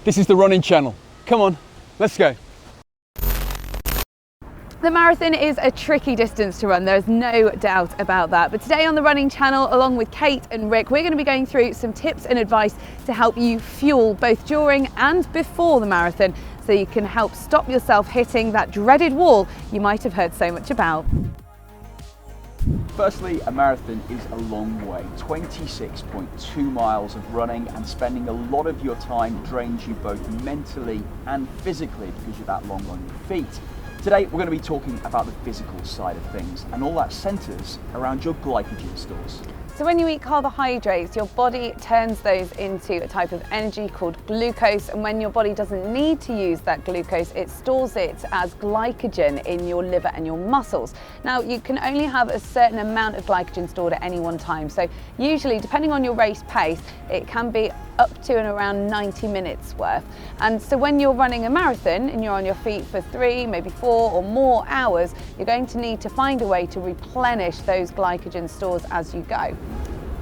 This is the running channel. Come on, let's go. The marathon is a tricky distance to run, there's no doubt about that. But today on the running channel, along with Kate and Rick, we're going to be going through some tips and advice to help you fuel both during and before the marathon, so you can help stop yourself hitting that dreaded wall you might have heard so much about. Firstly, a marathon is a long way. 26.2 miles of running, and spending a lot of your time drains you both mentally and physically because you're that long on your feet. Today we're going to be talking about the physical side of things, and all that centres around your glycogen stores. So when you eat carbohydrates, your body turns those into a type of energy called glucose, and when your body doesn't need to use that glucose, it stores it as glycogen in your liver and your muscles. Now, you can only have a certain amount of glycogen stored at any one time, so usually, depending on your race pace, it can be up to and around 90 minutes worth. And so when you're running a marathon and you're on your feet for 3, maybe 4 or more hours, you're going to need to find a way to replenish those glycogen stores as you go.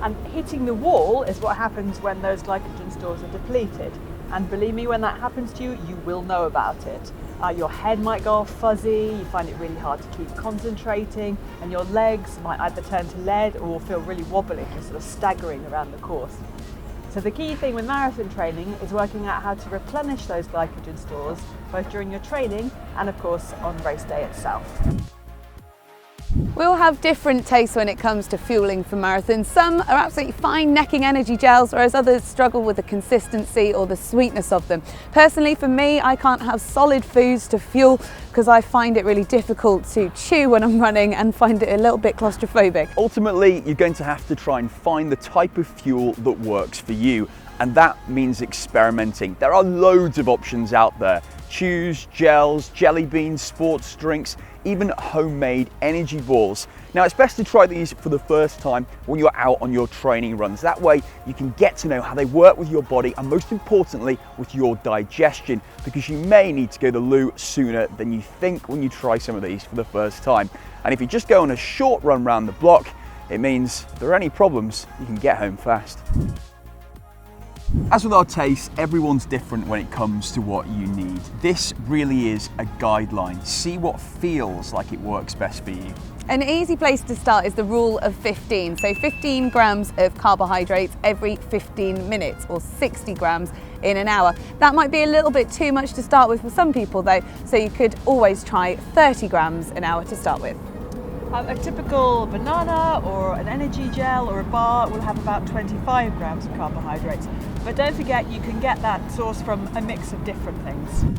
And hitting the wall is what happens when those glycogen stores are depleted. And believe me, when that happens to you, you will know about it. Your head might go all fuzzy, you find it really hard to keep concentrating, and your legs might either turn to lead or feel really wobbly, just sort of staggering around the course. So the key thing with marathon training is working out how to replenish those glycogen stores, both during your training and of course on race day itself. We all have different tastes when it comes to fueling for marathons. Some are absolutely fine necking energy gels, whereas others struggle with the consistency or the sweetness of them. Personally, for me, I can't have solid foods to fuel because I find it really difficult to chew when I'm running and find it a little bit claustrophobic. Ultimately, you're going to have to try and find the type of fuel that works for you, and that means experimenting. There are loads of options out there. Chews, gels, jelly beans, sports drinks, even homemade energy balls. Now, it's best to try these for the first time when you're out on your training runs. That way you can get to know how they work with your body, and most importantly with your digestion, because you may need to go to the loo sooner than you think when you try some of these for the first time. And if you just go on a short run around the block, it means if there are any problems, you can get home fast. As with our tastes, everyone's different when it comes to what you need. This really is a guideline. See what feels like it works best for you. An easy place to start is the rule of 15. So 15 grams of carbohydrates every 15 minutes, or 60 grams in an hour. That might be a little bit too much to start with for some people though, so you could always try 30 grams an hour to start with. A typical banana or an energy gel or a bar will have about 25 grams of carbohydrates. But don't forget, you can get that source from a mix of different things.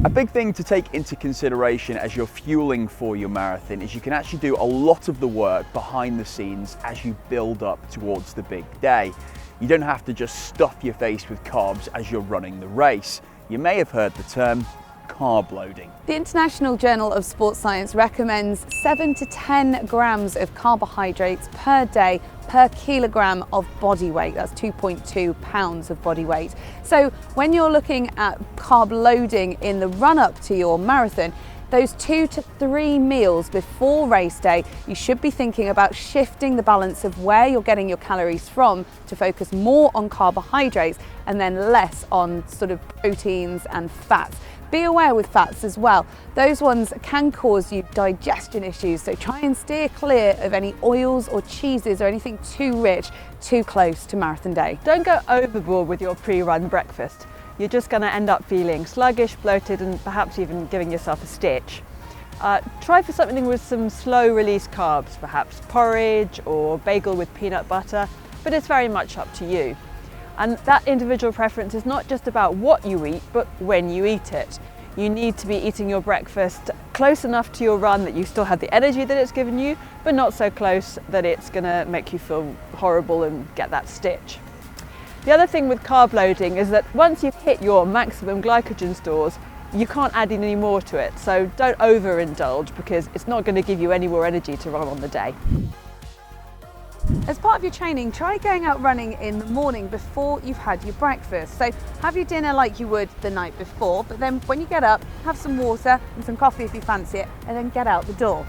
A big thing to take into consideration as you're fueling for your marathon is you can actually do a lot of the work behind the scenes as you build up towards the big day. You don't have to just stuff your face with carbs as you're running the race. You may have heard the term carb loading. The International Journal of Sports Science recommends 7 to 10 grams of carbohydrates per day per kilogram of body weight. That's 2.2 pounds of body weight. So when you're looking at carb loading in the run-up to your marathon, those 2 to 3 meals before race day, you should be thinking about shifting the balance of where you're getting your calories from to focus more on carbohydrates and then less on sort of proteins and fats. Be aware with fats as well. Those ones can cause you digestion issues, so try and steer clear of any oils or cheeses or anything too rich, too close to marathon day. Don't go overboard with your pre-run breakfast. You're just going to end up feeling sluggish, bloated, and perhaps even giving yourself a stitch. Try for something with some slow release carbs, perhaps porridge or bagel with peanut butter, but it's very much up to you. And that individual preference is not just about what you eat, but when you eat it. You need to be eating your breakfast close enough to your run that you still have the energy that it's given you, but not so close that it's going to make you feel horrible and get that stitch. The other thing with carb loading is that once you've hit your maximum glycogen stores, you can't add in any more to it. So don't overindulge, because it's not going to give you any more energy to run on the day. As part of your training, try going out running in the morning before you've had your breakfast. So have your dinner like you would the night before, but then when you get up, have some water and some coffee if you fancy it, and then get out the door.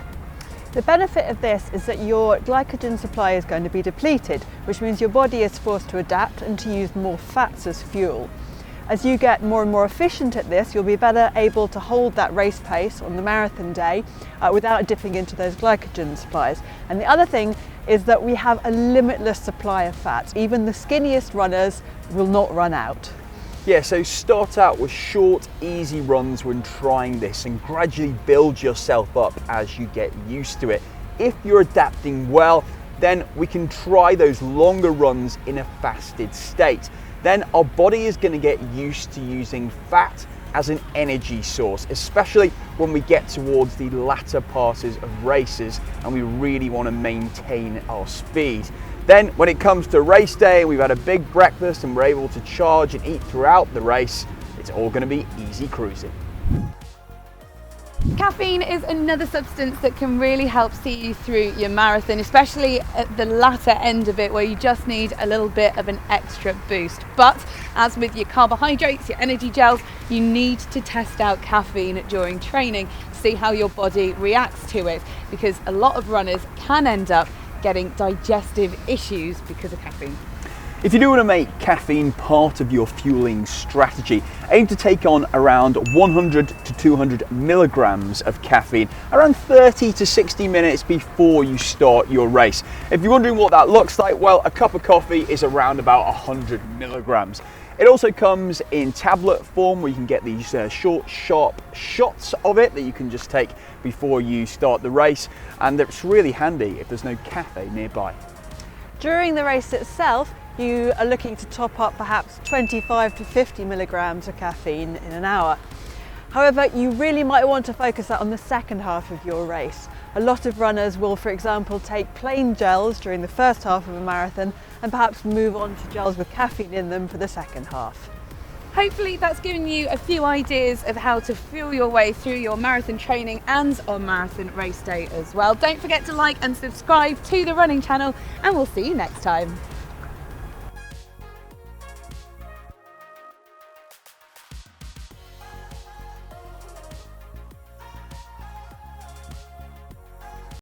The benefit of this is that your glycogen supply is going to be depleted, which means your body is forced to adapt and to use more fats as fuel. As you get more and more efficient at this, you'll be better able to hold that race pace on the marathon day without dipping into those glycogen supplies. And the other thing is that we have a limitless supply of fat. Even the skinniest runners will not run out. Yeah, so start out with short, easy runs when trying this and gradually build yourself up as you get used to it. If you're adapting well, then we can try those longer runs in a fasted state. Then our body is going to get used to using fat as an energy source, especially when we get towards the latter passes of races and we really want to maintain our speed. Then when it comes to race day, we've had a big breakfast and we're able to charge and eat throughout the race, it's all going to be easy cruising. Caffeine is another substance that can really help see you through your marathon, especially at the latter end of it where you just need a little bit of an extra boost. But as with your carbohydrates, your energy gels, you need to test out caffeine during training to see how your body reacts to it, because a lot of runners can end up getting digestive issues because of caffeine. If you do want to make caffeine part of your fueling strategy, aim to take on around 100 to 200 milligrams of caffeine around 30 to 60 minutes before you start your race. If you're wondering what that looks like, well, a cup of coffee is around about 100 milligrams. It also comes in tablet form where you can get these short, sharp shots of it that you can just take before you start the race, and it's really handy if there's no cafe nearby. During the race itself, you are looking to top up perhaps 25 to 50 milligrams of caffeine in an hour. However, you really might want to focus that on the second half of your race. A lot of runners will, for example, take plain gels during the first half of a marathon and perhaps move on to gels with caffeine in them for the second half. Hopefully that's given you a few ideas of how to fuel your way through your marathon training and on marathon race day as well. Don't forget to like and subscribe to the running channel, and we'll see you next time.